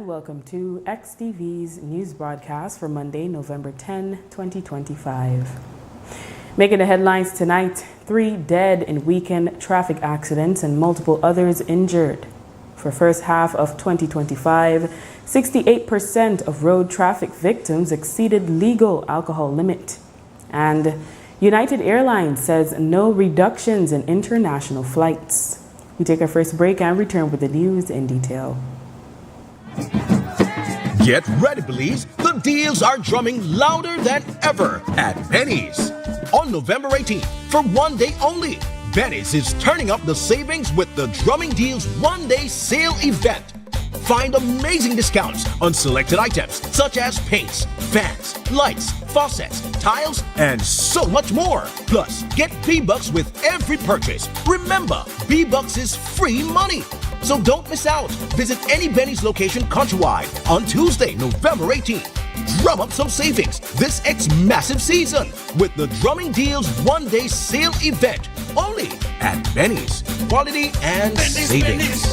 Welcome to XTV's news broadcast for Monday, November 10, 2025. Making the headlines tonight, 3 dead in weekend traffic accidents and multiple others injured. For first half of 2025, 68% of road traffic victims exceeded legal alcohol limit. And United Airlines says no reductions in international flights. We take our first break and return with the news in detail. Get ready, please. The deals are drumming louder than ever at Benny's. On November 18th, for one day only, Benny's is turning up the savings with the Drumming Deals one-day sale event. Find amazing discounts on selected items such as paints, fans, lights, faucets, tiles, and so much more. Plus, get B-Bucks with every purchase. Remember, B-Bucks is free money. So don't miss out. Visit any Benny's location countrywide on Tuesday, November 18th. Drum up some savings this massive season with the Drumming Deals one-day sale event only at Benny's. Quality and savings.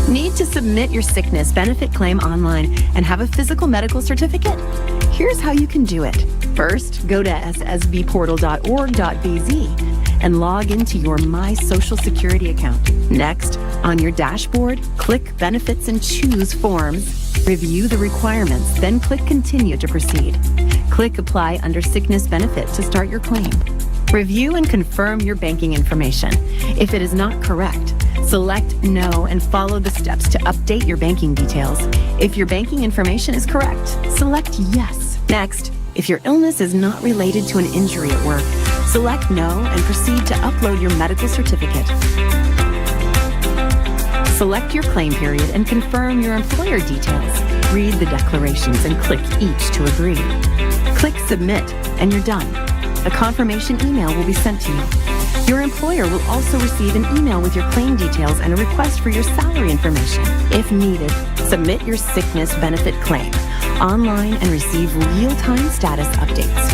Need to submit your sickness benefit claim online and have a physical medical certificate? Here's how you can do it. First, go to ssbportal.org.bz and log into your My Social Security account. Next, on your dashboard, click Benefits and choose Forms. Review the requirements, then click Continue to proceed. Click Apply under Sickness Benefit to start your claim. Review and confirm your banking information. If it is not correct, select No and follow the steps to update your banking details. If your banking information is correct, select Yes. Next, if your illness is not related to an injury at work, select No and proceed to upload your medical certificate. Select your claim period and confirm your employer details. Read the declarations and click each to agree. Click Submit and you're done. A confirmation email will be sent to you. Your employer will also receive an email with your claim details and a request for your salary information. If needed, submit your sickness benefit claim online and receive real-time status updates.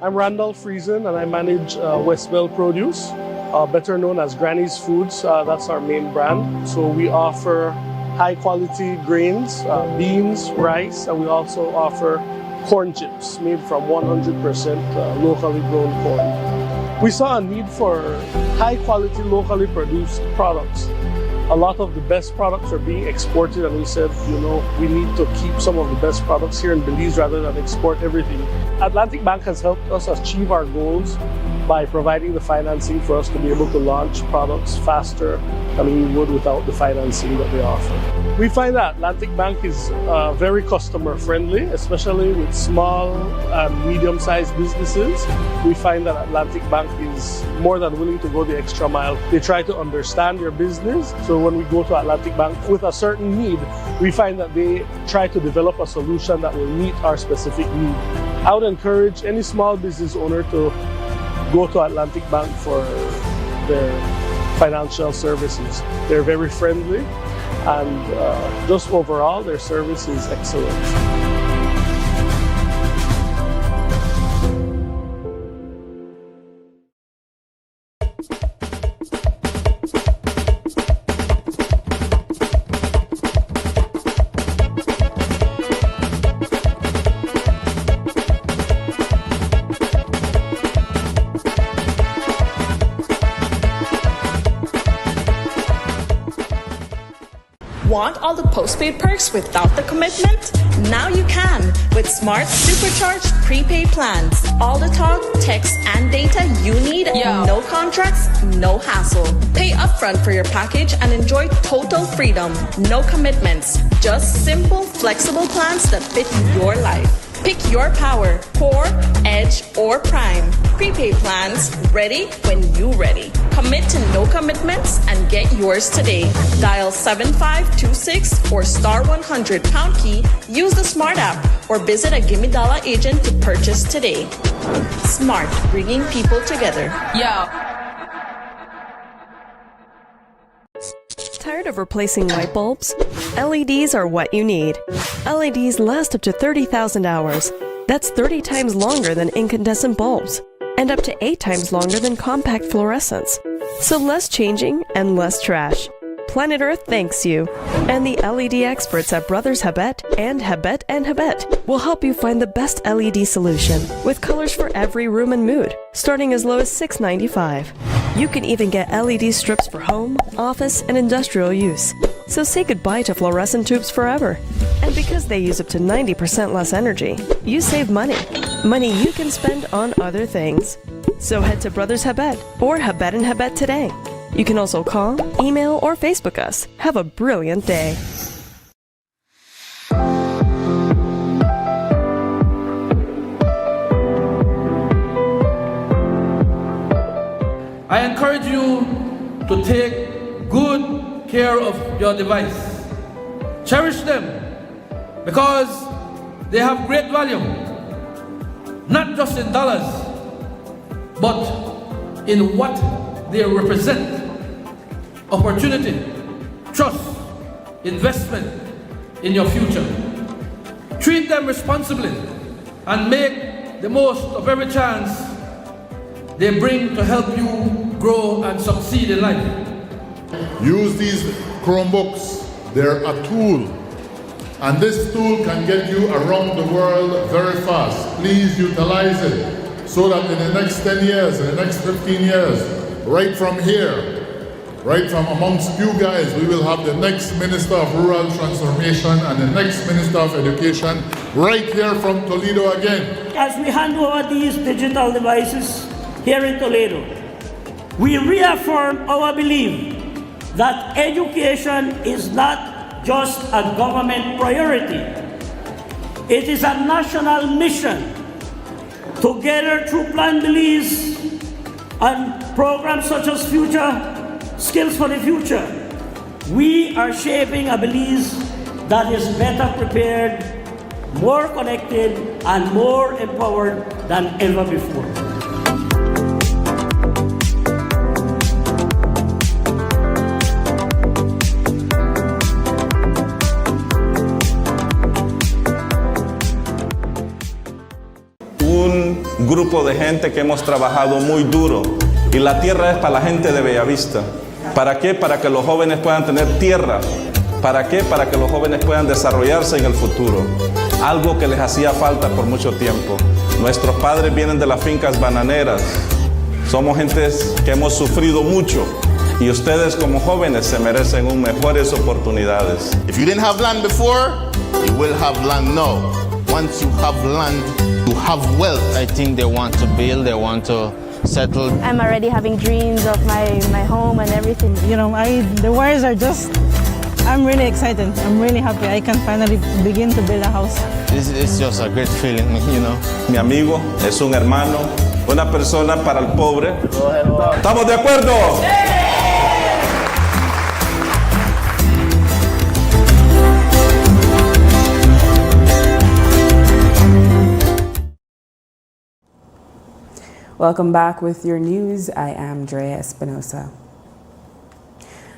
I'm Randall Friesen and I manage Westbell Produce, better known as Granny's Foods. That's our main brand. So we offer high quality grains, beans, rice, and we also offer corn chips made from 100% locally grown corn. We saw a need for high quality locally produced products. A lot of the best products are being exported and we said, we need to keep some of the best products here in Belize rather than export everything. Atlantic Bank has helped us achieve our goals by providing the financing for us to be able to launch products faster than we would without the financing that they offer. We find that Atlantic Bank is very customer friendly, especially with small and medium-sized businesses. We find that Atlantic Bank is more than willing to go the extra mile. They try to understand your business. So when we go to Atlantic Bank with a certain need, we find that they try to develop a solution that will meet our specific need. I would encourage any small business owner to go to Atlantic Bank for their financial services. They're very friendly and just overall their service is excellent. Want all the postpaid perks without the commitment? Now you can with Smart Supercharged prepaid plans. All the talk, text, and data you need. No contracts, no hassle. Pay upfront for your package and enjoy total freedom. No commitments. Just simple, flexible plans that fit your life. Pick your power, core, edge, or prime. Prepaid plans ready when you ready. Commit to no commitments and get yours today. Dial 7526 or star 100 pound key. Use the Smart app or visit a Gimme Dollar agent to purchase today. Smart, bringing people together. Tired of replacing light bulbs? LEDs are what you need. LEDs last up to 30,000 hours. That's 30 times longer than incandescent bulbs, and up to 8 times longer than compact fluorescents. So less changing and less trash. Planet Earth thanks you. And the LED experts at Brothers Habet and Habet will help you find the best LED solution with colors for every room and mood, starting as low as $6.95. You can even get LED strips for home, office, and industrial use. So say goodbye to fluorescent tubes forever. And because they use up to 90% less energy, you save money. Money you can spend on other things. So head to Brothers Habet or Habet and Habet today. You can also call, email, or Facebook us. Have a brilliant day. I encourage you to take good care of your device. Cherish them because they have great value, not just in dollars, but in what they represent: opportunity, trust, investment in your future. Treat them responsibly and make the most of every chance they bring to help you grow and succeed in life. Use these Chromebooks. They're a tool. And this tool can get you around the world very fast. Please utilize it so that in the next 10 years, in the next 15 years, right from here, right from amongst you guys, we will have the next Minister of Rural Transformation and the next Minister of Education right here from Toledo again. As we hand over these digital devices here in Toledo, we reaffirm our belief that education is not just a government priority. It is a national mission. Together through Plan Belize and programs such as Future Skills for the Future, we are shaping a Belize that is better prepared, more connected, and more empowered than ever before. Un grupo de gente que hemos trabajado muy duro, y la tierra es para la gente de Bellavista. ¿Para qué? Para que los jóvenes puedan tener tierra. ¿Para qué? Para que los jóvenes puedan desarrollarse en el futuro. Algo que les hacía falta por mucho tiempo. Nuestros padres vienen de las fincas bananeras. Somos gentes que hemos sufrido mucho. Y ustedes como jóvenes se merecen mejores oportunidades. If you didn't have land before, you will have land now. Once you have land, you have wealth. I think they want to build, they want to settle. I'm already having dreams of my home and everything. You know, the wires are just, I'm really excited. I'm really happy. I can finally begin to build a house. It's just a great feeling, you know. Mi amigo es un hermano, una persona para el pobre. ¿Estamos de acuerdo? Welcome back with your news. I am Drea Espinosa.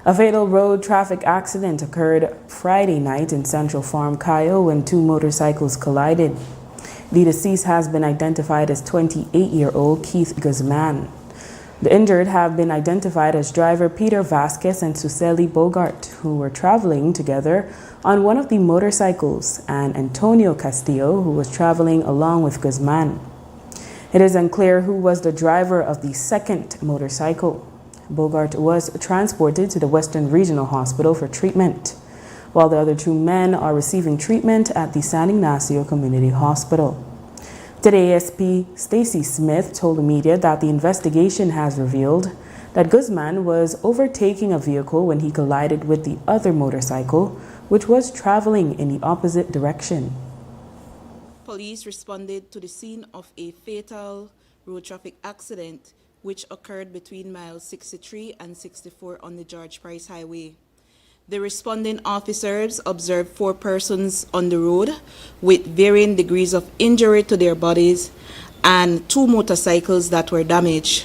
A fatal road traffic accident occurred Friday night in Central Farm, Cayo, when two motorcycles collided. The deceased has been identified as 28-year-old Keith Guzman. The injured have been identified as driver Peter Vasquez and Suseli Bogart, who were traveling together on one of the motorcycles, and Antonio Castillo, who was traveling along with Guzman. It is unclear who was the driver of the second motorcycle. Bogart was transported to the Western Regional Hospital for treatment, while the other two men are receiving treatment at the San Ignacio Community Hospital. Today, ASP Stacy Smith told the media that the investigation has revealed that Guzman was overtaking a vehicle when he collided with the other motorcycle, which was traveling in the opposite direction. police responded to the scene of a fatal road traffic accident which occurred between miles 63 and 64 on the George Price Highway. The responding officers observed 4 persons on the road with varying degrees of injury to their bodies and 2 motorcycles that were damaged.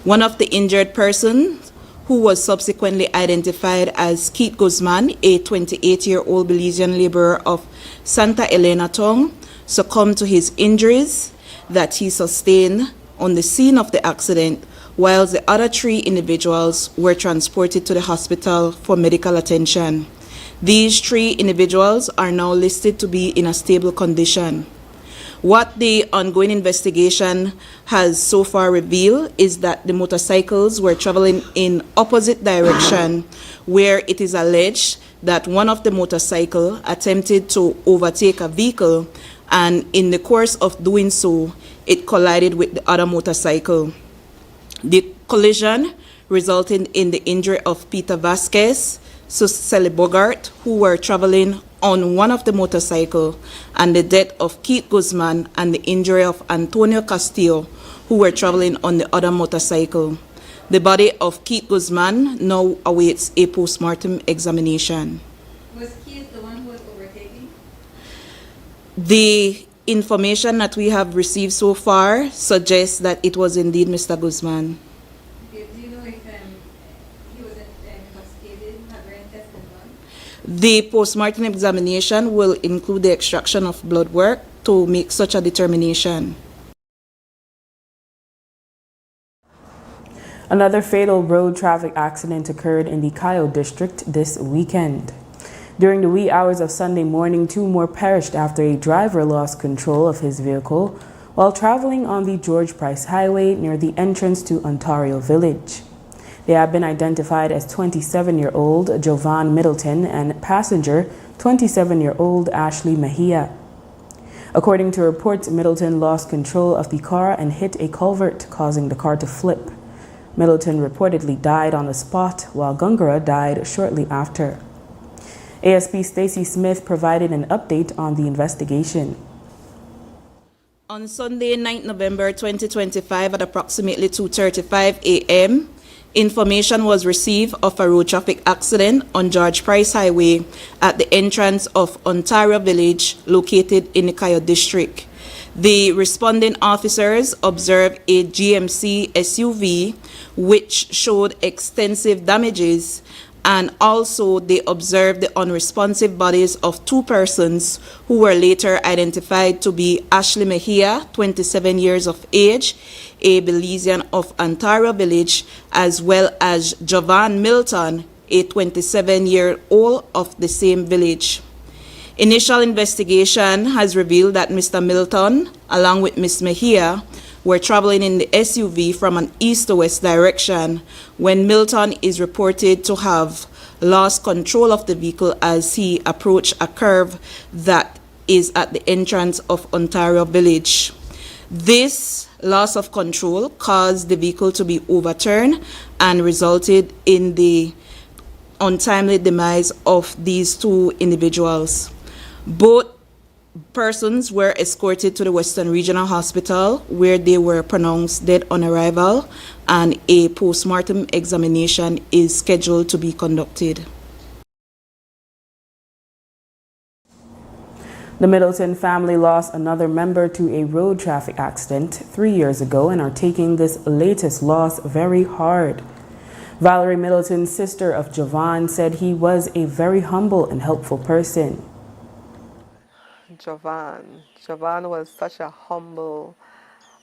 One of the injured persons, who was subsequently identified as Keith Guzman, a 28-year-old Belizean laborer of Santa Elena Town, succumbed to his injuries that he sustained on the scene of the accident, while the other 3 individuals were transported to the hospital for medical attention. These 3 individuals are now listed to be in a stable condition. What the ongoing investigation has so far revealed is that the motorcycles were traveling in opposite direction, where it is alleged that one of the motorcycle attempted to overtake a vehicle, and in the course of doing so, it collided with the other motorcycle. The collision resulted in the injury of Peter Vasquez, Suseli Bogart, who were traveling on one of the motorcycles, and the death of Keith Guzman and the injury of Antonio Castillo, who were traveling on the other motorcycle. The body of Keith Guzman now awaits a post-mortem examination. Was Keith the one who was overtaking? The information that we have received so far suggests that it was indeed Mr. Guzman. Do you know if he was intoxicated? Have there any tests been done? The post-mortem examination will include the extraction of blood work to make such a determination. Another fatal road traffic accident occurred in the Cayo district this weekend. During the wee hours of Sunday morning, 2 more perished after a driver lost control of his vehicle while traveling on the George Price Highway near the entrance to Ontario Village. They have been identified as 27-year-old Jovan Middleton and passenger 27-year-old Ashley Mejia. According to reports, Middleton lost control of the car and hit a culvert, causing the car to flip. Middleton reportedly died on the spot, while Gungara died shortly after. ASP Stacey Smith provided an update on the investigation. On Sunday, 9 November 2025 at approximately 2:35 a.m., information was received of a road traffic accident on George Price Highway at the entrance of Ontario Village, located in the Cayo district. The responding officers observed a GMC SUV which showed extensive damages, and also they observed the unresponsive bodies of 2 persons who were later identified to be Ashley Mejia, 27 years of age, a Belizean of Ontario Village, as well as Jovan Milton, a 27-year-old of the same village. Initial investigation has revealed that Mr. Milton, along with Ms. Mejia, were traveling in the SUV from an east to west direction when Milton is reported to have lost control of the vehicle as he approached a curve that is at the entrance of Ontario Village. This loss of control caused the vehicle to be overturned and resulted in the untimely demise of these 2 individuals. Both persons were escorted to the Western Regional Hospital, where they were pronounced dead on arrival, and a post-mortem examination is scheduled to be conducted. The Middleton family lost another member to a road traffic accident 3 years ago and are taking this latest loss very hard. Valerie Middleton, sister of Jovan, said he was a very humble and helpful person. Jovan was such a humble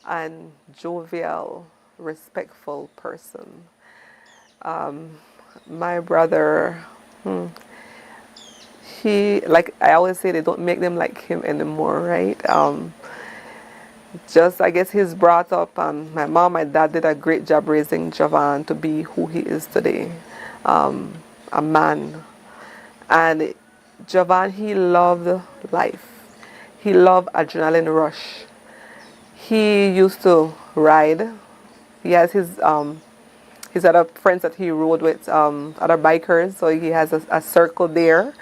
and jovial, respectful person. My brother, he, like I always say, they don't make them like him anymore, right? Just, I guess he's brought up, and my mom, my dad did a great job raising Jovan to be who he is today, a man. And Jovan, he loved life. He loved adrenaline rush. He used to ride. He has his other friends that he rode with, other bikers, so he has a circle there.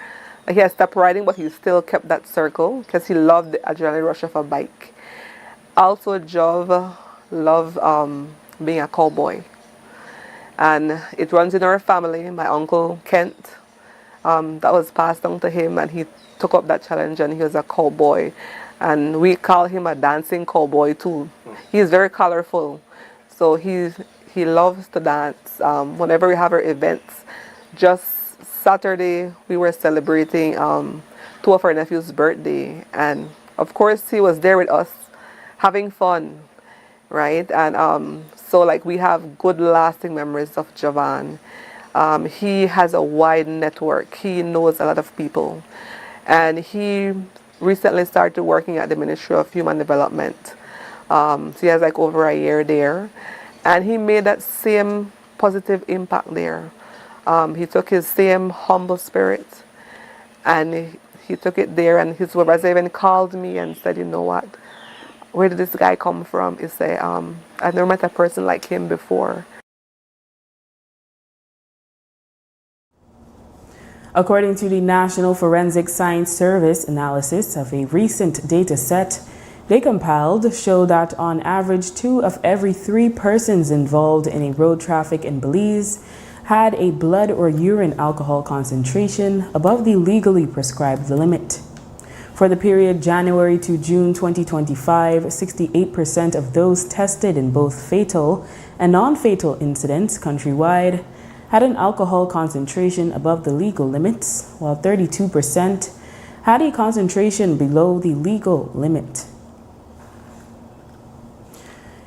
He had stopped riding, but he still kept that circle because he loved the adrenaline rush of a bike. Also, Jov loved being a cowboy. And it runs in our family. My uncle Kent, that was passed down to him, and he took up that challenge, and he was a cowboy. And we call him a dancing cowboy too. He's very colorful. So he loves to dance. Whenever we have our events, just Saturday we were celebrating two of our nephews' birthday, and of course he was there with us having fun, right? And so like we have good lasting memories of Javan. He has a wide network. He knows a lot of people, and he recently started working at the Ministry of Human Development. So he has like over a year there, and he made that same positive impact there. He took his same humble spirit, and he took it there, and his supervisor even called me and said, you know what, where did this guy come from? He said, I've never met a person like him before. According to the National Forensic Science Service, analysis of a recent data set they compiled show that on average 2 of every 3 persons involved in a road traffic in Belize had a blood or urine alcohol concentration above the legally prescribed limit. For the period January to June 2025, 68% of those tested in both fatal and non-fatal incidents countrywide had an alcohol concentration above the legal limits, while 32% had a concentration below the legal limit.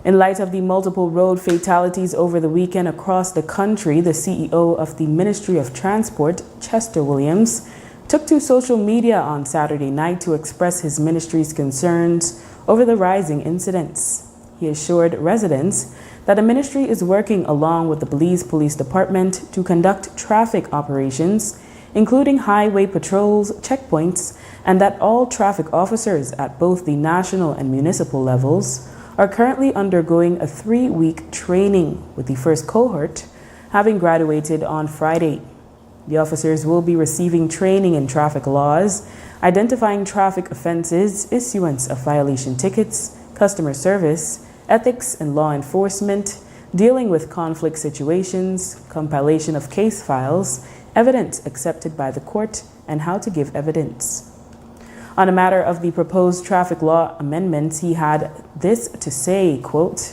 In light of the multiple road fatalities over the weekend across the country, the CEO of the Ministry of Transport, Chester Williams, took to social media on Saturday night to express his ministry's concerns over the rising incidents. He assured residents that the ministry is working along with the Belize Police Department to conduct traffic operations, including highway patrols, checkpoints, and that all traffic officers at both the national and municipal levels are currently undergoing a 3-week training, with the first cohort having graduated on Friday. The officers will be receiving training in traffic laws, identifying traffic offenses, issuance of violation tickets, customer service, ethics and law enforcement, dealing with conflict situations, compilation of case files, evidence accepted by the court, and how to give evidence. On a matter of the proposed traffic law amendments, he had this to say, quote,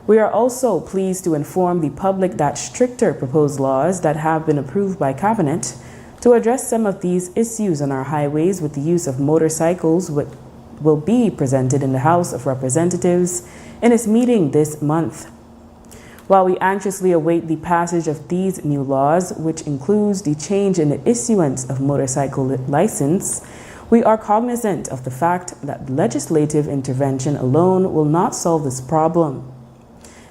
"We are also pleased to inform the public that stricter proposed laws that have been approved by Cabinet to address some of these issues on our highways with the use of motorcycles will be presented in the House of Representatives in its meeting this month. While we anxiously await the passage of these new laws, which includes the change in the issuance of motorcycle license, we are cognizant of the fact that legislative intervention alone will not solve this problem.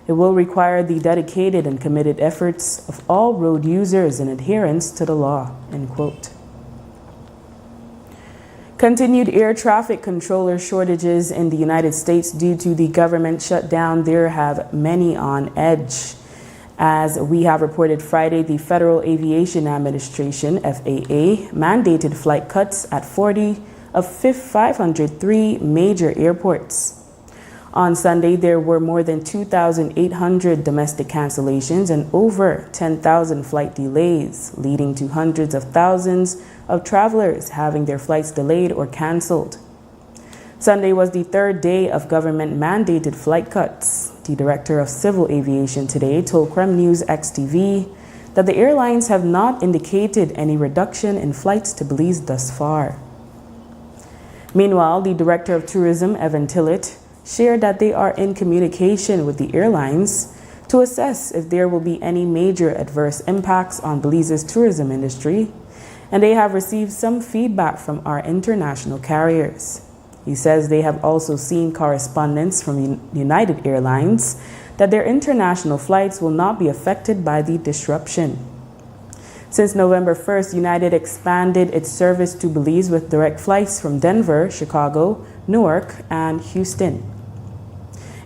It will require the dedicated and committed efforts of all road users in adherence to the law," end quote. Continued air traffic controller shortages in the United States due to the government shutdown there have many on edge. As we have reported Friday, the Federal Aviation Administration, FAA, mandated flight cuts at 40 of 503 major airports. On Sunday, there were more than 2,800 domestic cancellations and over 10,000 flight delays, leading to hundreds of thousands of travelers having their flights delayed or canceled. Sunday was the 3rd day of government-mandated flight cuts. The director of civil aviation today told Creme News XTV that the airlines have not indicated any reduction in flights to Belize thus far. Meanwhile, the director of tourism, Evan Tillett, shared that they are in communication with the airlines to assess if there will be any major adverse impacts on Belize's tourism industry, and they have received some feedback from our international carriers. He says they have also seen correspondence from United Airlines that their international flights will not be affected by the disruption. Since November 1st, United expanded its service to Belize with direct flights from Denver, Chicago, Newark, and Houston.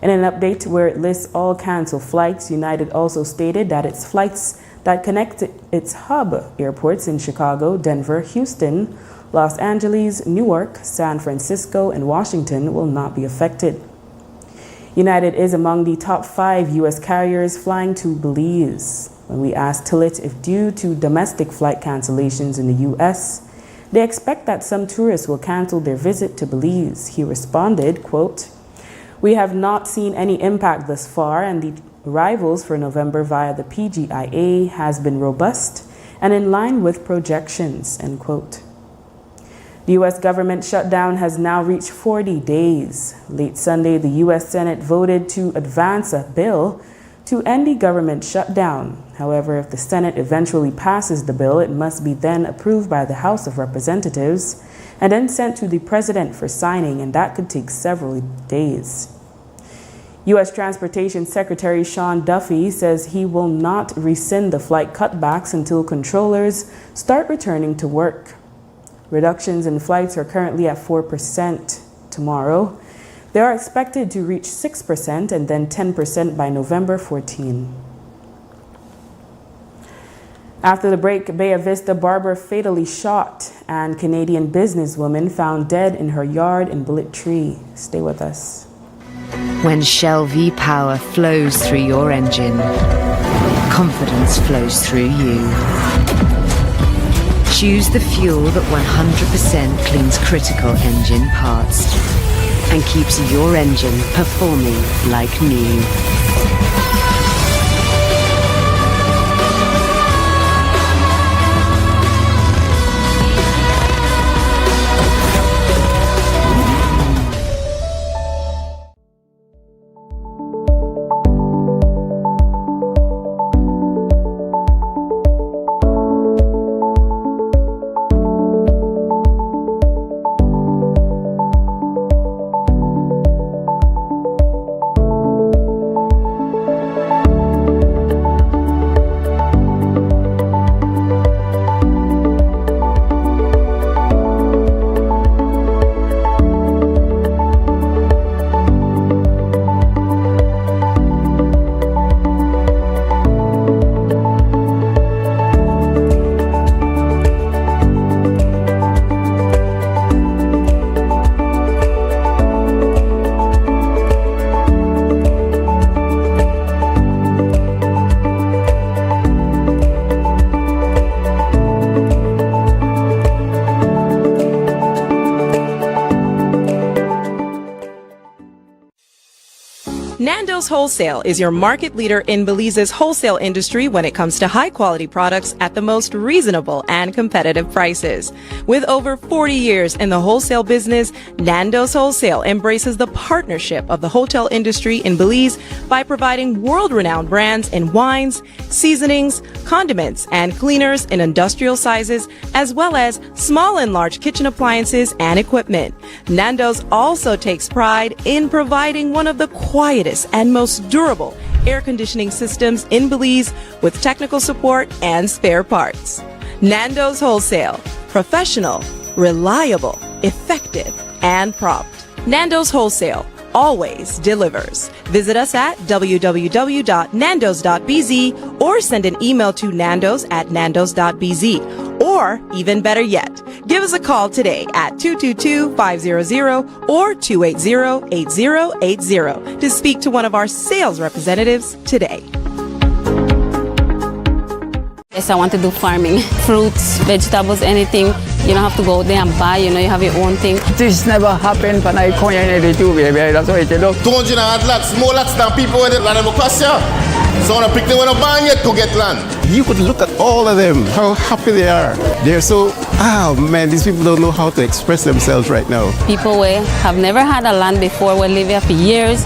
In an update where it lists all canceled flights, United also stated that its flights that connect its hub airports in Chicago, Denver, Houston, Los Angeles, Newark, San Francisco, and Washington will not be affected. United is among the top 5 U.S. carriers flying to Belize. When we asked Tillett if due to domestic flight cancellations in the U.S., they expect that some tourists will cancel their visit to Belize, he responded, quote, "We have not seen any impact thus far, and the arrivals for November via the PGIA has been robust and in line with projections," end quote. The U.S. government shutdown has now reached 40 days. Late Sunday, the U.S. Senate voted to advance a bill to end the government shutdown. However, if the Senate eventually passes the bill, it must be then approved by the House of Representatives and then sent to the President for signing, and that could take several days. U.S. Transportation Secretary Sean Duffy says he will not rescind the flight cutbacks until controllers start returning to work. Reductions in flights are currently at 4% tomorrow. They are expected to reach 6% and then 10% by November 14. After the break, Bay Vista barber fatally shot and Canadian businesswoman found dead in her yard in Bullet Tree. Stay with us. When Shell V-Power flows through your engine, confidence flows through you. Choose the fuel that 100% cleans critical engine parts and keeps your engine performing like new. Nando's Wholesale is your market leader in Belize's wholesale industry when it comes to high-quality products at the most reasonable and competitive prices. With over 40 years in the wholesale business, Nando's Wholesale embraces the partnership of the hotel industry in Belize by providing world-renowned brands in wines, seasonings, condiments, and cleaners in industrial sizes, as well as small and large kitchen appliances and equipment. Nando's also takes pride in providing one of the quietest and most durable air conditioning systems in Belize with technical support and spare parts. Nando's Wholesale. Professional, reliable, effective, and prompt. Nando's Wholesale always delivers. Visit us at www.nandos.bz or send an email to nandos@nandos.bz. Or, even better yet, give us a call today at 222-500 or 280-8080 to speak to one of our sales representatives today. Yes, I want to do farming. Fruits, vegetables, anything. You don't have to go there and buy, you have your own thing. This never happened when I come in the two, baby. That's what I do. 200 lots, more lots than people with land of Pasture. So when I pick them when I buy yet to get land. You could look at all of them, how happy they are. They're so, man, these people don't know how to express themselves right now. People who have never had a land before, will live here for years,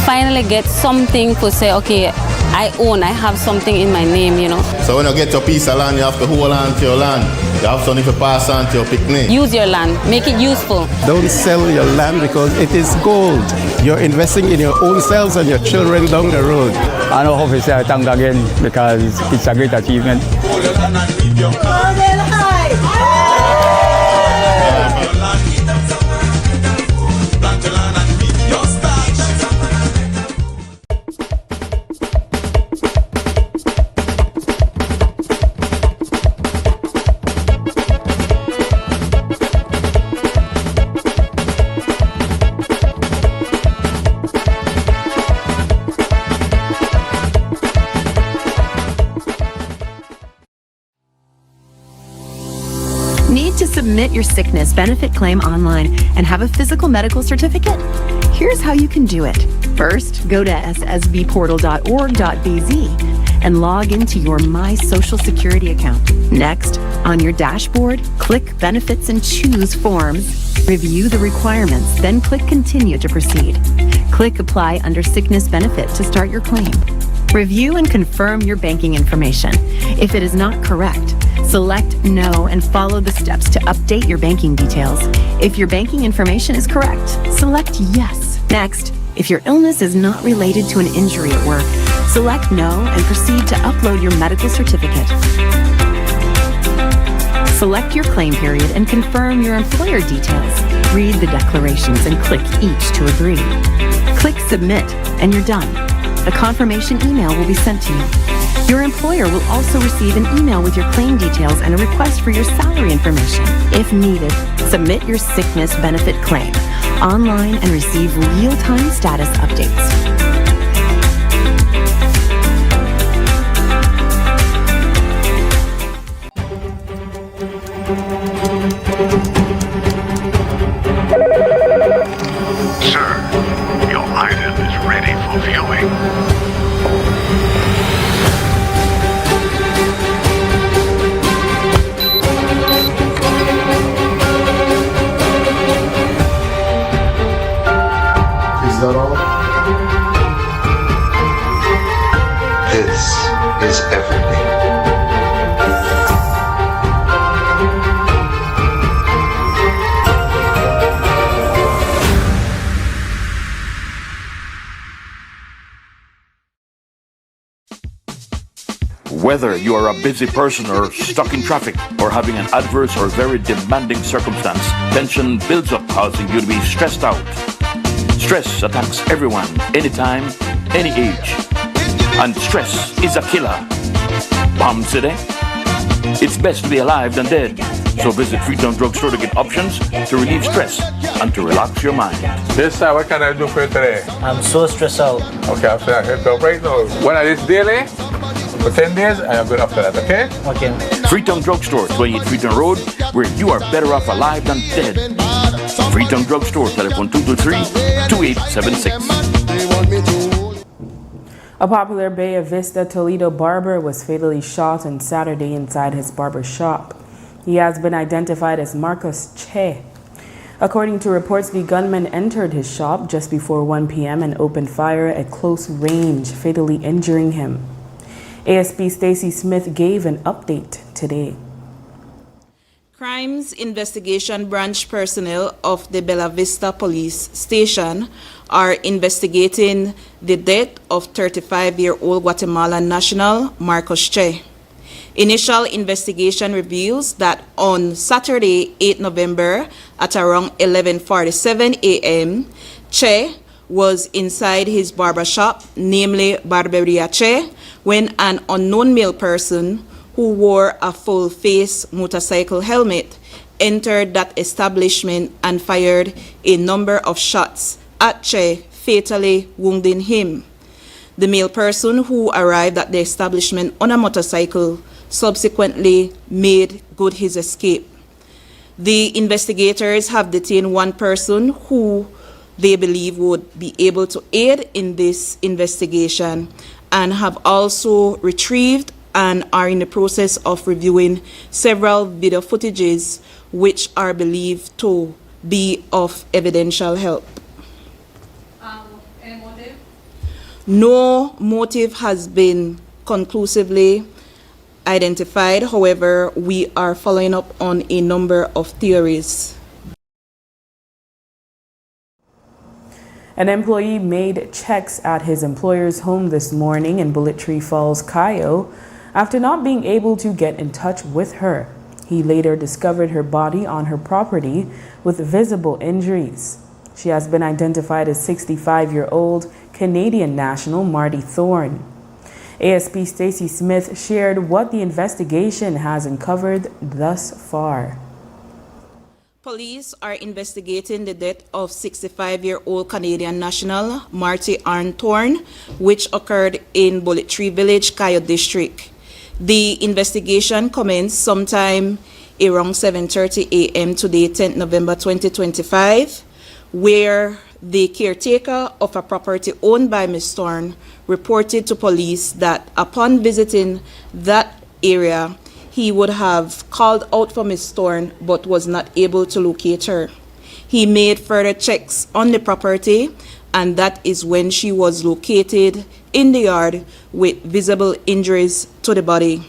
finally get something to say, okay, I have something in my name, So when you get your piece of land, you have to hold on to your land. You have something to pass on to your picnic. Use your land, make it useful. Don't sell your land because it is gold. You're investing in your own selves and your children down the road. I know how to say thank again because it's a great achievement. Need to submit your sickness benefit claim online and have a physical medical certificate? Here's how you can do it. First, go to ssbportal.org.bz and log into your My Social Security account. Next, on your dashboard, click Benefits and choose Forms. Review the requirements, then click Continue to proceed. Click Apply under Sickness Benefit to start your claim. Review and confirm your banking information. If it is not correct, select No and follow the steps to update your banking details. If your banking information is correct, select Yes. Next, if your illness is not related to an injury at work, select No and proceed to upload your medical certificate. Select your claim period and confirm your employer details. Read the declarations and click each to agree. Click Submit and you're done. A confirmation email will be sent to you. Your employer will also receive an email with your claim details and a request for your salary information. If needed, submit your sickness benefit claim online and receive real-time status updates. Sir, your item is ready for viewing. Is that all? This is everything. Whether you are a busy person or stuck in traffic or having an adverse or very demanding circumstance, tension builds up, causing you to be stressed out. Stress attacks everyone, anytime, any age. And stress is a killer. Palm City? It's best to be alive than dead. So visit Freetown Drugstore to get options to relieve stress and to relax your mind. This time, what can I do for you today? I'm so stressed out. Okay, I'm saying I help you out right now. When I this daily, for 10 days, I am good after that, okay? Okay. Freetown Drugstore, 28 Freetown Road, where you are better off alive than dead. Freetown Drugstore, telephone 223-2876. A popular Bay Vista Toledo barber was fatally shot on Saturday inside his barber shop. He has been identified as Marcos Che. According to reports, the gunman entered his shop just before 1 p.m. and opened fire at close range, fatally injuring him. ASP Stacy Smith gave an update today. Crimes Investigation Branch personnel of the Bella Vista Police Station are investigating the death of 35-year-old Guatemalan national Marcos Che. Initial investigation reveals that on Saturday, 8 November at around 11:47 a.m., Che was inside his barber shop, namely Barberia Che, when an unknown male person who wore a full-face motorcycle helmet entered that establishment and fired a number of shots at Che, fatally wounding him. The male person who arrived at the establishment on a motorcycle subsequently made good his escape. The investigators have detained one person who they believe would be able to aid in this investigation and have also retrieved and are in the process of reviewing several video footages which are believed to be of evidential help. Any motive? No motive has been conclusively identified. However, we are following up on a number of theories. An employee made checks at his employer's home this morning in Bullet Tree Falls, Cayo, after not being able to get in touch with her. He later discovered her body on her property with visible injuries. She has been identified as 65-year-old Canadian national Marty Thorne. ASP Stacy Smith shared what the investigation has uncovered thus far. Police are investigating the death of 65-year-old Canadian national Marty Thorne, which occurred in Bullet Tree Village, Cayo District. The investigation commenced sometime around 7:30 a.m. today, 10th November 2025, where the caretaker of a property owned by Ms. Thorne reported to police that upon visiting that area, he would have called out for Ms. Thorne but was not able to locate her. He made further checks on the property, and that is when she was located in the yard with visible injuries to the body.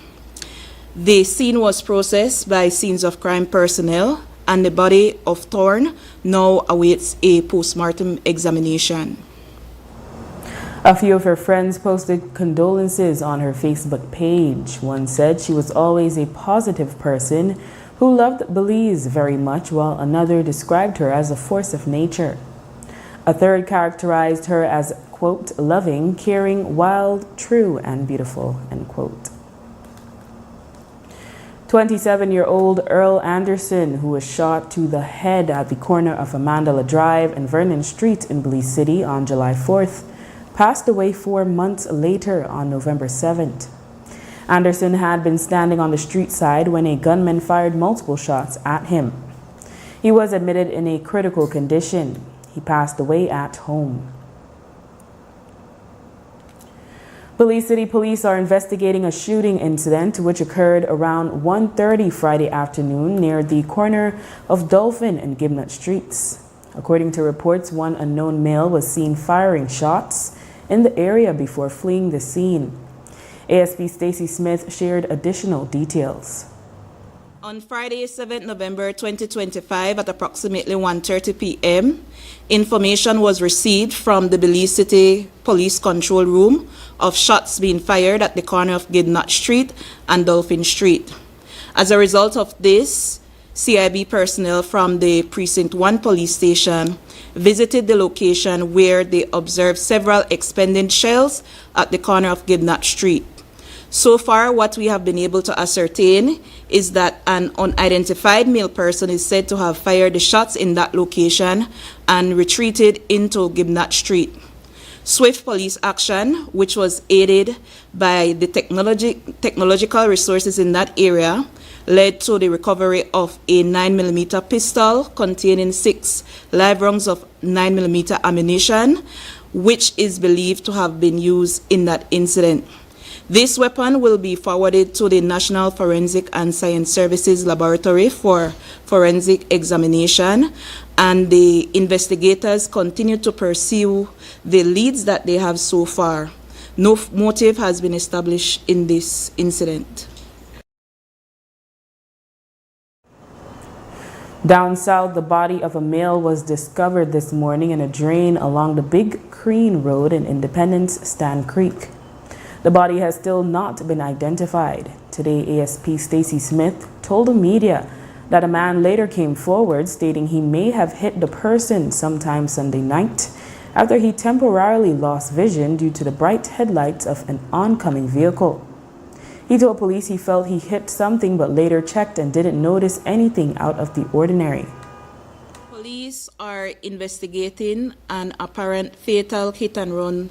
The scene was processed by scenes of crime personnel, and the body of Thorne now awaits a post-mortem examination. A few of her friends posted condolences on her Facebook page. One said she was always a positive person who loved Belize very much, while another described her as a force of nature. A third characterized her as, quote, loving, caring, wild, true, and beautiful, end quote. 27-year-old Earl Anderson, who was shot to the head at the corner of Amandala Drive and Vernon Street in Belize City on July 4th, passed away 4 months later on November 7th. Anderson had been standing on the street side when a gunman fired multiple shots at him. He was admitted in a critical condition. He passed away at home. Belize City Police are investigating a shooting incident which occurred around 1:30 Friday afternoon near the corner of Dolphin and Gimnut Streets. According to reports, one unknown male was seen firing shots in the area before fleeing the scene. ASP Stacy Smith shared additional details. On Friday, 7th November 2025 at approximately 1:30 p.m., information was received from the Belize City Police Control Room of shots being fired at the corner of Gimnut Street and Dolphin Street. As a result of this, CIB personnel from the Precinct 1 police station visited the location where they observed several expended shells at the corner of Gimnut Street. So far, what we have been able to ascertain is that an unidentified male person is said to have fired the shots in that location and retreated into Gimnut Street. Swift police action, which was aided by the technological resources in that area, led to the recovery of a 9mm pistol containing 6 live rounds of 9mm ammunition, which is believed to have been used in that incident. This weapon will be forwarded to the National Forensic and Science Services Laboratory for forensic examination, and the investigators continue to pursue the leads that they have so far. No motive has been established in this incident. Down south, the body of a male was discovered this morning in a drain along the Big Crean Road in Independence Stand Creek. The body has still not been identified. Today, ASP Stacy Smith told the media that a man later came forward stating he may have hit the person sometime Sunday night after he temporarily lost vision due to the bright headlights of an oncoming vehicle. He told police he felt he hit something but later checked and didn't notice anything out of the ordinary. Police are investigating an apparent fatal hit-and-run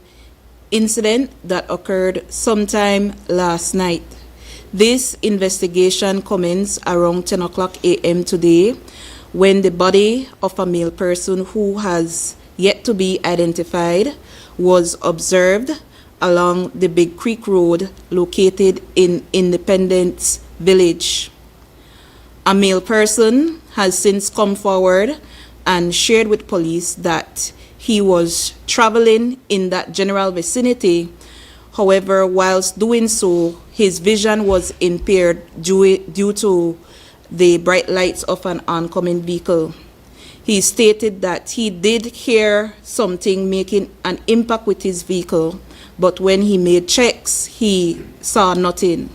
incident that occurred sometime last night. This investigation commenced around 10 o'clock a.m. today when the body of a male person who has yet to be identified was observed along the Big Creek Road located in Independence Village. A male person has since come forward and shared with police that he was traveling in that general vicinity. However, whilst doing so, his vision was impaired due to the bright lights of an oncoming vehicle. He stated that he did hear something making an impact with his vehicle, but when he made checks, he saw nothing.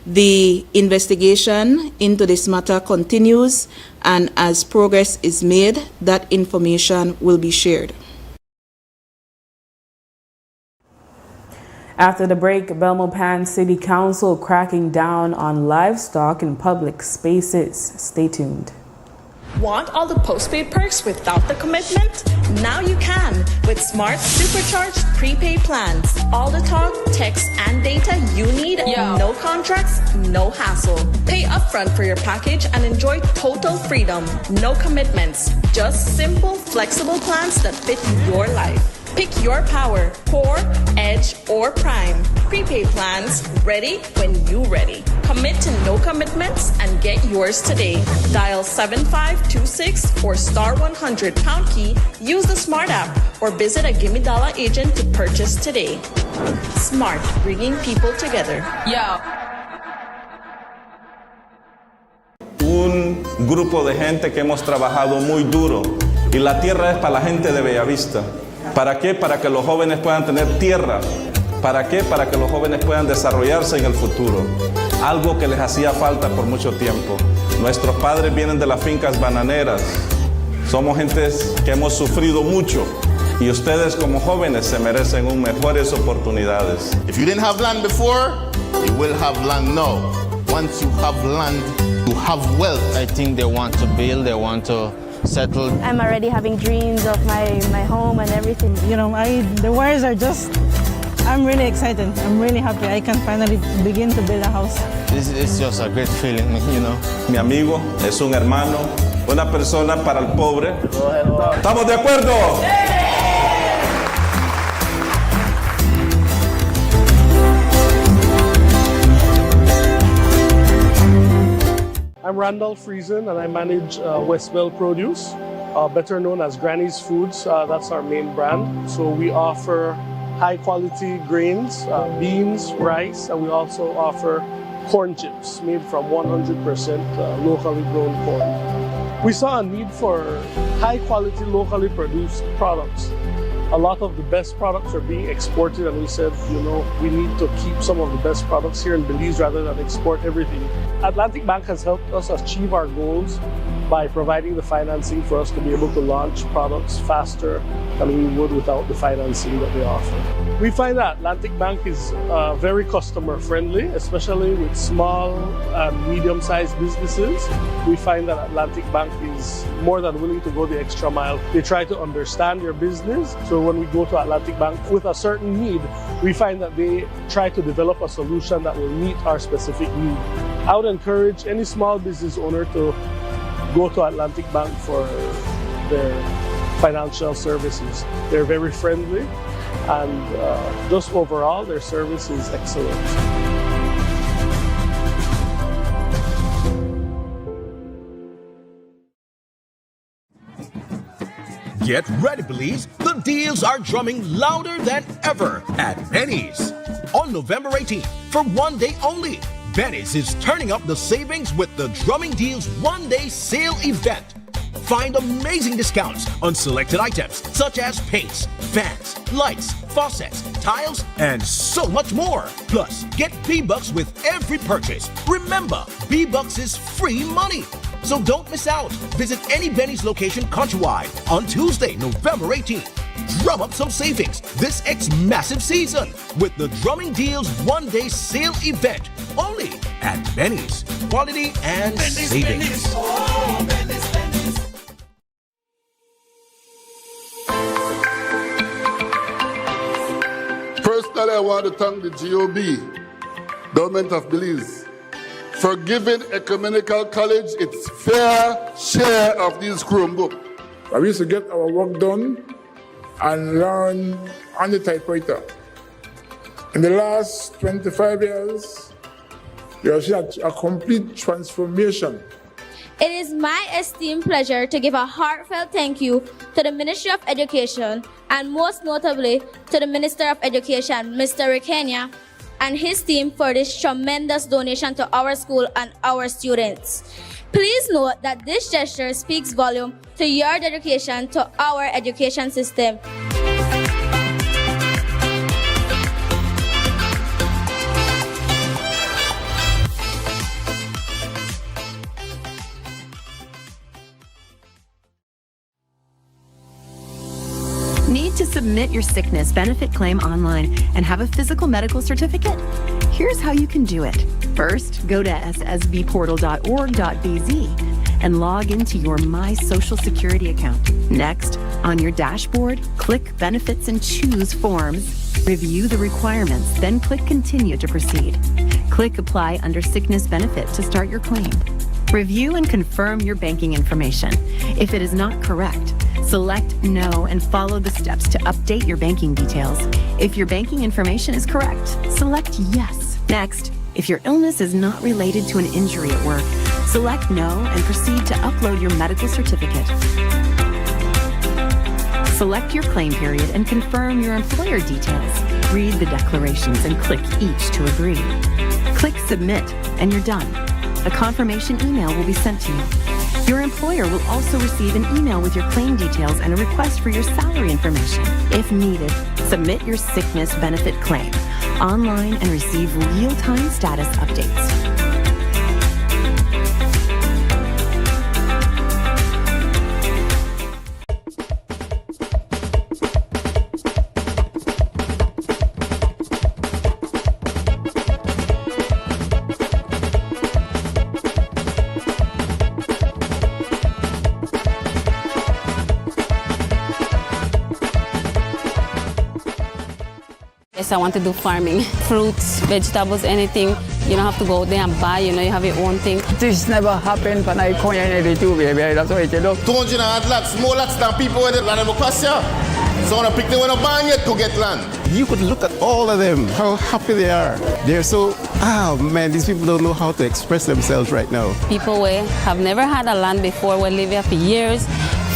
The investigation into this matter continues, and as progress is made, that information will be shared. After the break, Belmopan City Council cracking down on livestock in public spaces. Stay tuned. Want all the postpaid perks without the commitment? Now you can with Smart Supercharged prepaid plans. All the talk, text, and data you need. No contracts, no hassle. Pay upfront for your package and enjoy total freedom. No commitments. Just simple, flexible plans that fit your life. Pick your power, Core, Edge, or Prime. Prepaid plans, ready when you ready. Commit to no commitments and get yours today. Dial 7526 or *100 pound key, use the Smart app, or visit a Gimme Dollar agent to purchase today. Smart, bringing people together. Un grupo de gente que hemos trabajado muy duro y la tierra es para la gente de Bellavista. ¿Para qué? Para que los jóvenes puedan tener tierra. ¿Para qué? Para que los jóvenes puedan desarrollarse en el futuro. Algo que les hacía falta por mucho tiempo. Nuestros padres vienen de las fincas bananeras. Somos gentes que hemos sufrido mucho. Y ustedes como jóvenes se merecen mejores oportunidades. If you didn't have land before, you will have land now. Once you have land, you have wealth. I think they want to build, they want to settle. I'm already having dreams of my home and everything. You know, the wires are just, I'm really excited. I'm really happy. I can finally begin to build a house. It's just a great feeling, you know. Mi amigo es un hermano, una persona para el pobre. ¿Estamos de acuerdo? I'm Randall Friesen and I manage Westbell Produce, better known as Granny's Foods. That's our main brand. So we offer high quality grains, beans, rice, and we also offer corn chips made from 100% locally grown corn. We saw a need for high quality locally produced products. A lot of the best products are being exported, and we said, you know, we need to keep some of the best products here in Belize rather than export everything. Atlantic Bank has helped us achieve our goals by providing the financing for us to be able to launch products faster than we would without the financing that they offer. We find that Atlantic Bank is very customer friendly, especially with small and medium-sized businesses. We find that Atlantic Bank is more than willing to go the extra mile. They try to understand your business. So when we go to Atlantic Bank with a certain need, we find that they try to develop a solution that will meet our specific need. I would encourage any small business owner to go to Atlantic Bank for their financial services. They're very friendly, and just overall, their service is excellent. Get ready, Belize. The deals are drumming louder than ever at Benny's. On November 18th, for one day only, Benny's is turning up the savings with the Drumming Deals one-day sale event. Find amazing discounts on selected items such as paints, fans, lights, faucets, tiles, and so much more. Plus, get B-Bucks with every purchase. Remember, B-Bucks is free money. So don't miss out. Visit any Benny's location countrywide on Tuesday, November 18th. Drum up some savings this massive season with the Drumming Deals one-day sale event only at Benny's. Quality and savings. Personally, I want to thank the GOB, Government of Belize, for giving Ecumenical College its fair share of these Chromebooks. We used to get our work done and learn on the typewriter. In the last 25 years, we have seen a complete transformation. It is my esteemed pleasure to give a heartfelt thank you to the Ministry of Education and most notably to the Minister of Education, Mr. Rekenya, and his team for this tremendous donation to our school and our students. Please note that this gesture speaks volume to your dedication to our education system. Need to submit your sickness benefit claim online and have a physical medical certificate? Here's how you can do it. First, go to ssbportal.org.bz and log into your My Social Security account. Next, on your dashboard, click Benefits and choose Forms. Review the requirements, then click Continue to proceed. Click Apply under Sickness Benefit to start your claim. Review and confirm your banking information. If it is not correct, select No and follow the steps to update your banking details. If your banking information is correct, select Yes. Next, if your illness is not related to an injury at work, select No and proceed to upload your medical certificate. Select your claim period and confirm your employer details. Read the declarations and click each to agree. Click Submit and you're done. A confirmation email will be sent to you. Your employer will also receive an email with your claim details and a request for your salary information. If needed, submit your sickness benefit claim online and receive real-time status updates. Yes, I want to do farming. Fruits, vegetables, anything. You don't have to go there and buy, you have your own thing. This never happened when I come in the two, baby. That's what you do. 200 lots, more lots than people with land in Mukassia. So when I pick them when I ban yet to get land. You could look at all of them, how happy they are. They're so, man, these people don't know how to express themselves right now. People who have never had a land before, will live here for years,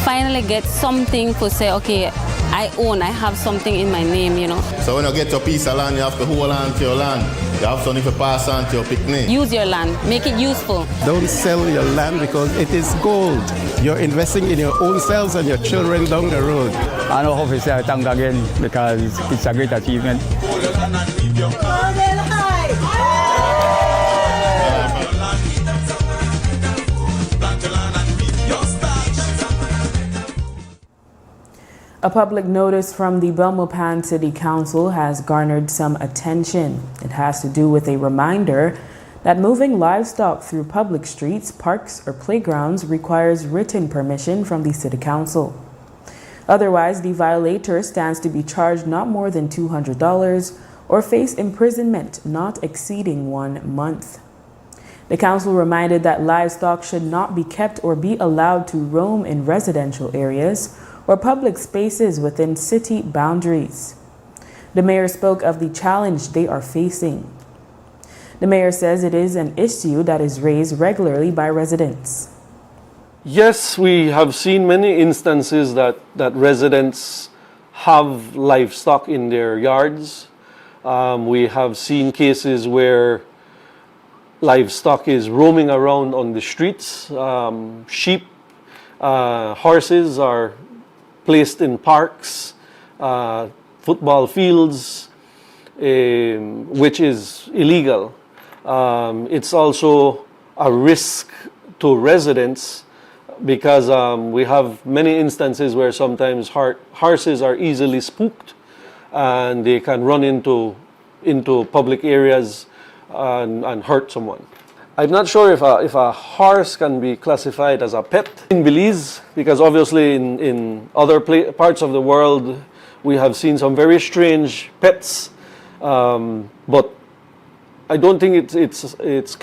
finally get something to say, okay, I have something in my name, So when you get your piece of land, you have to hold on to your land. You have something to pass on to your picnic. Use your land, make it useful. Don't sell your land because it is gold. You're investing in your own selves and your children down the road. I know how to say thank again because it's a great achievement. A public notice from the Belmopan City Council has garnered some attention. It has to do with a reminder that moving livestock through public streets, parks, or playgrounds requires written permission from the City Council. Otherwise, the violator stands to be charged not more than $200 or face imprisonment not exceeding 1 month. The council reminded that livestock should not be kept or be allowed to roam in residential areas or public spaces within city boundaries. The mayor spoke of the challenge they are facing. The mayor says it is an issue that is raised regularly by residents. Yes, we have seen many instances that residents have livestock in their yards. We have seen cases where livestock is roaming around on the streets. Sheep, horses are placed in parks, football fields, which is illegal. It's also a risk to residents because we have many instances where sometimes horses are easily spooked and they can run into public areas and hurt someone. I'm not sure if a horse can be classified as a pet in Belize, because obviously in other parts of the world we have seen some very strange pets, but I don't think it's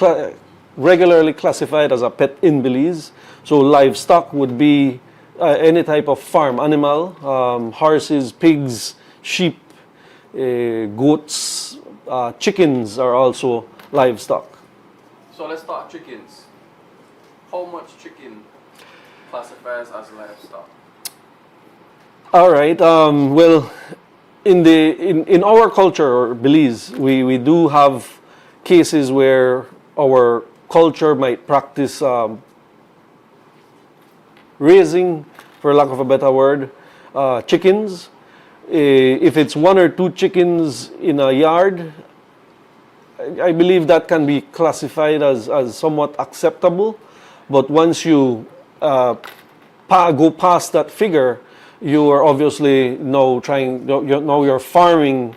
regularly classified as a pet in Belize. So livestock would be any type of farm animal, horses, pigs, sheep, goats, chickens are also livestock. So let's talk chickens. How much chicken classifies as livestock? All right. Well, in our culture, or Belize, we do have cases where our culture might practice raising, for lack of a better word, chickens. If it's 1 or 2 chickens in a yard, I believe that can be classified as somewhat acceptable. But once you go past that figure, you are obviously now you're farming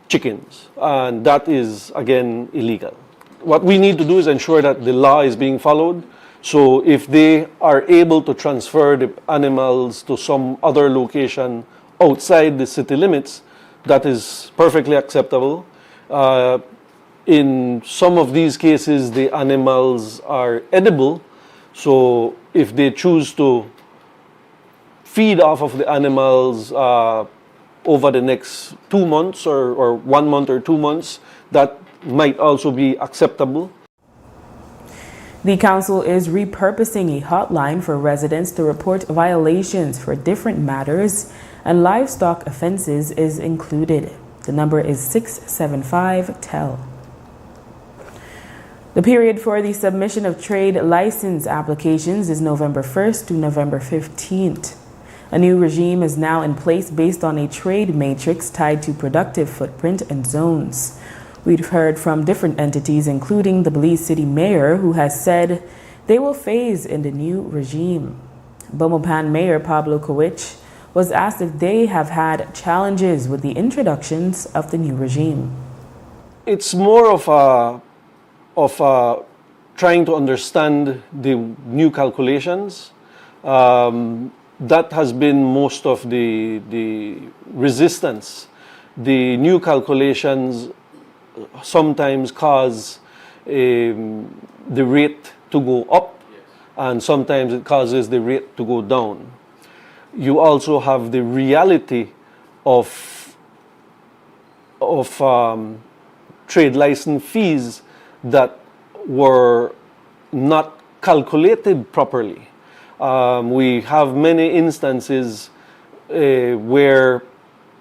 chickens, and that is again illegal. What we need to do is ensure that the law is being followed. So if they are able to transfer the animals to some other location outside the city limits, that is perfectly acceptable. In some of these cases, the animals are edible. So if they choose to feed off of the animals over the next 2 months or 1 month or 2 months, that might also be acceptable. The council is repurposing a hotline for residents to report violations for different matters, and livestock offenses is included. The number is 675-TEL. The period for the submission of trade license applications is November 1st to November 15th. A new regime is now in place based on a trade matrix tied to productive footprint and zones. We've heard from different entities, including the Belize City Mayor, who has said they will phase in the new regime. Bomopan Mayor Pablo Kowich was asked if they have had challenges with the introductions of the new regime. It's more of trying to understand the new calculations. That has been most of the resistance. The new calculations sometimes cause the rate to go up, and sometimes it causes the rate to go down. You also have the reality of trade license fees that were not calculated properly. We have many instances where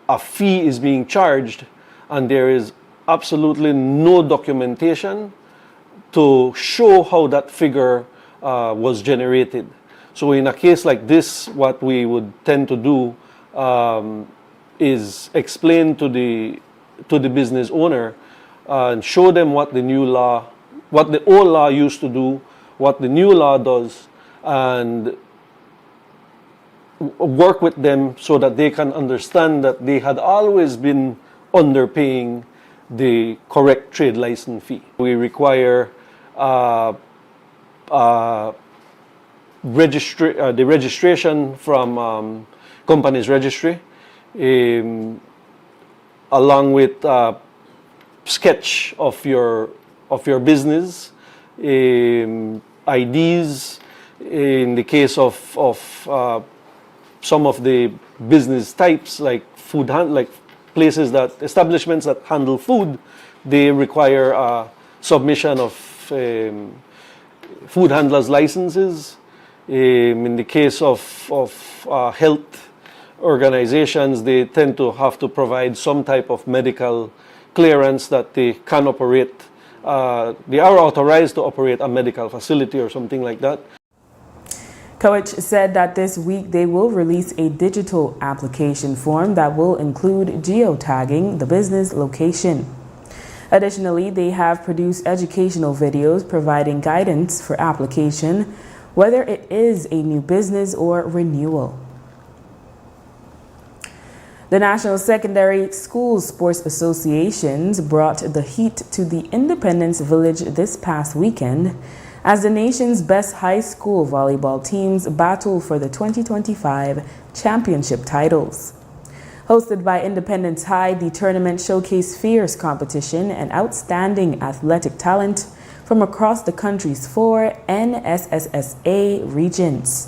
a fee is being charged and there is absolutely no documentation to show how that figure was generated. So in a case like this, what we would tend to do is explain to the business owner and show them what the new law, what the old law used to do, what the new law does, and work with them so that they can understand that they had always been underpaying the correct trade license fee. We require the registration from company's registry, along with sketch of your business, IDs. In the case of some of the business types, like establishments that handle food, they require submission of food handlers licenses. In the case of health organizations, they tend to have to provide some type of medical clearance that they can operate. They are authorized to operate a medical facility or something like that. Kowich said that this week they will release a digital application form that will include geotagging the business location. Additionally, they have produced educational videos providing guidance for application, whether it is a new business or renewal. The National Secondary School Sports Associations brought the heat to the Independence Village this past weekend as the nation's best high school volleyball teams battle for the 2025 championship titles. Hosted by Independence High, the tournament showcased fierce competition and outstanding athletic talent from across the country's 4 NSSSA regions.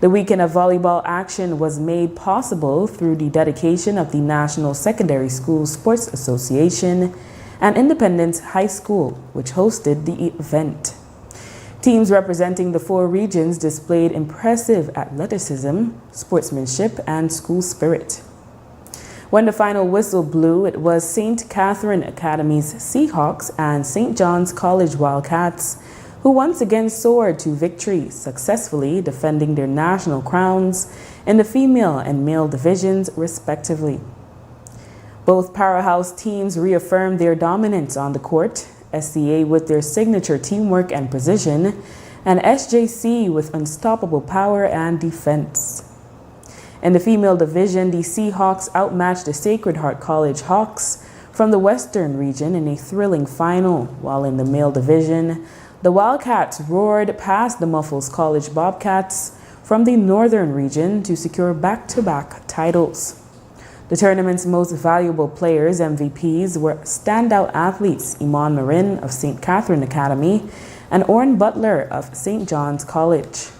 The weekend of volleyball action was made possible through the dedication of the National Secondary School Sports Association and Independence High School, which hosted the event. Teams representing the 4 regions displayed impressive athleticism, sportsmanship, and school spirit. When the final whistle blew, it was St. Catherine Academy's Seahawks and St. John's College Wildcats who once again soared to victory, successfully defending their national crowns in the female and male divisions, respectively. Both powerhouse teams reaffirmed their dominance on the court, SCA with their signature teamwork and precision, and SJC with unstoppable power and defense. In the female division, the Seahawks outmatched the Sacred Heart College Hawks from the Western region in a thrilling final, while in the male division, the Wildcats roared past the Muffles College Bobcats from the Northern region to secure back-to-back titles. The tournament's most valuable players, MVPs, were standout athletes Iman Marin of St. Catherine Academy and Orrin Butler of St. John's College.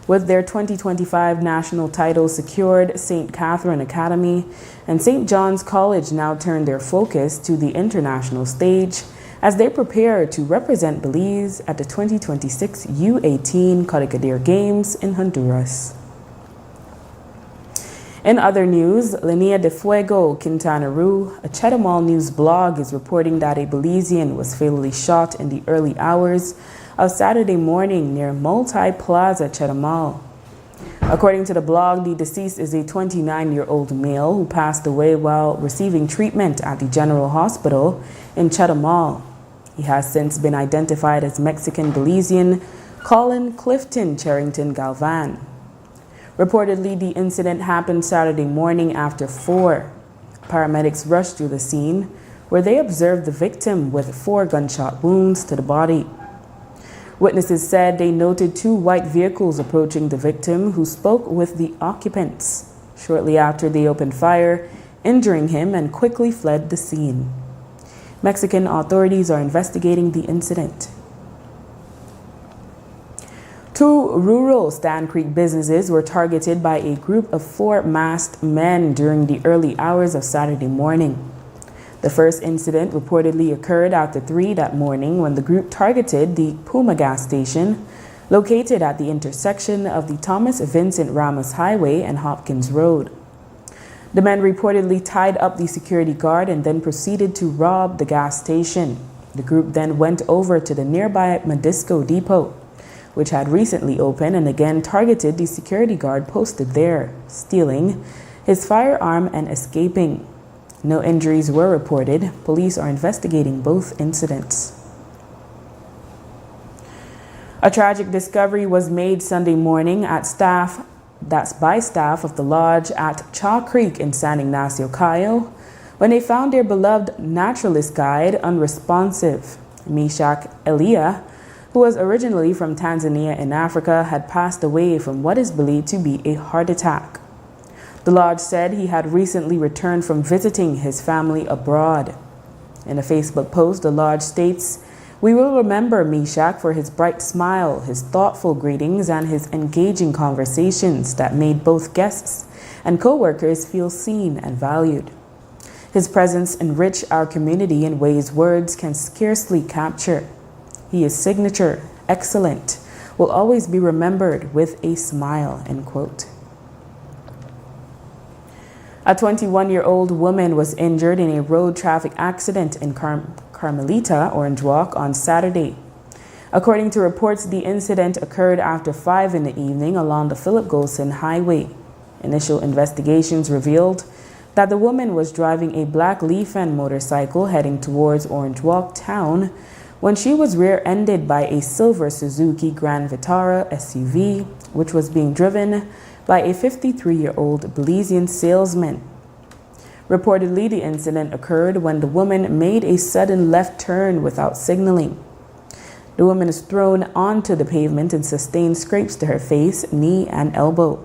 With their 2025 national titles secured, St. Catherine Academy and St. John's College now turn their focus to the international stage as they prepare to represent Belize at the 2026 U18 Codicadir Games in Honduras. In other news, Linea de Fuego Quintana Roo, a Chetumal news blog, is reporting that a Belizean was fatally shot in the early hours of Saturday morning near Multi Plaza, Chetumal. According to the blog, the deceased is a 29-year-old male who passed away while receiving treatment at the General Hospital in Chetumal. He has since been identified as Mexican Belizean Colin Clifton Charrington Galvan. Reportedly, the incident happened Saturday morning after 4. Paramedics rushed to the scene where they observed the victim with 4 gunshot wounds to the body. Witnesses said they noted 2 white vehicles approaching the victim, who spoke with the occupants. Shortly after, they opened fire, injuring him, and quickly fled the scene. Mexican authorities are investigating the incident. 2 rural Stan Creek businesses were targeted by a group of 4 masked men during the early hours of Saturday morning. The first incident reportedly occurred after 3 that morning when the group targeted the Puma gas station located at the intersection of the Thomas Vincent Ramos Highway and Hopkins Road. The men reportedly tied up the security guard and then proceeded to rob the gas station. The group then went over to the nearby Madisco Depot, which had recently opened, and again targeted the security guard posted there, stealing his firearm and escaping. No injuries were reported. Police are investigating both incidents. A tragic discovery was made Sunday morning by staff of the lodge at Chaw Creek in San Ignacio, Cayo, when they found their beloved naturalist guide unresponsive. Meshach Elia, who was originally from Tanzania in Africa, had passed away from what is believed to be a heart attack. The lodge said he had recently returned from visiting his family abroad. In a Facebook post, the lodge states, "We will remember Meshach for his bright smile, his thoughtful greetings, and his engaging conversations that made both guests and co-workers feel seen and valued. His presence enriched our community in ways words can scarcely capture. He is signature, excellent, will always be remembered with a smile," end quote. A 21-year-old woman was injured in a road traffic accident in Carmelita, Orange Walk, on Saturday. According to reports, the incident occurred after 5 in the evening along the Philip Golson Highway. Initial investigations revealed that the woman was driving a black Leafan motorcycle heading towards Orange Walk town when she was rear-ended by a silver Suzuki Grand Vitara SUV, which was being driven by a 53-year-old Belizean salesman. Reportedly, the incident occurred when the woman made a sudden left turn without signaling. The woman is thrown onto the pavement and sustained scrapes to her face, knee, and elbow.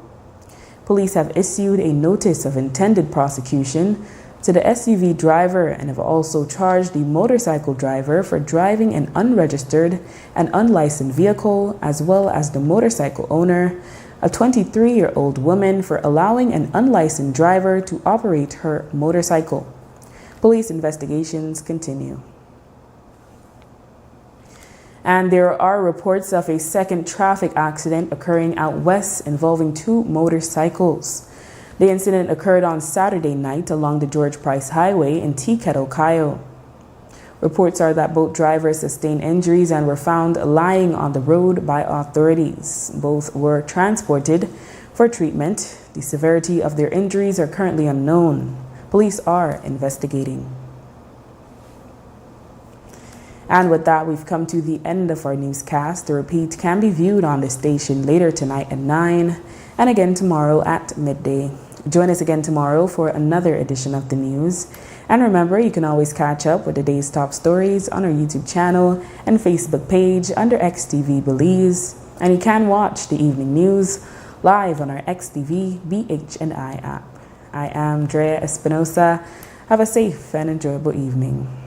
Police have issued a notice of intended prosecution to the SUV driver and have also charged the motorcycle driver for driving an unregistered and unlicensed vehicle, as well as the motorcycle owner, a 23-year-old woman, for allowing an unlicensed driver to operate her motorcycle. Police investigations continue. And there are reports of a second traffic accident occurring out west involving 2 motorcycles. The incident occurred on Saturday night along the George Price Highway in Tea Kettle, Cayo. Reports are that both drivers sustained injuries and were found lying on the road by authorities. Both were transported for treatment. The severity of their injuries are currently unknown. Police are investigating. And with that, we've come to the end of our newscast. The repeat can be viewed on the station later tonight at 9. and again tomorrow at midday. Join us again tomorrow for another edition of the news. And remember, you can always catch up with the day's top stories on our YouTube channel and Facebook page under XTV Belize. And you can watch the evening news live on our XTV BHNI app. I am Drea Espinosa. Have a safe and enjoyable evening.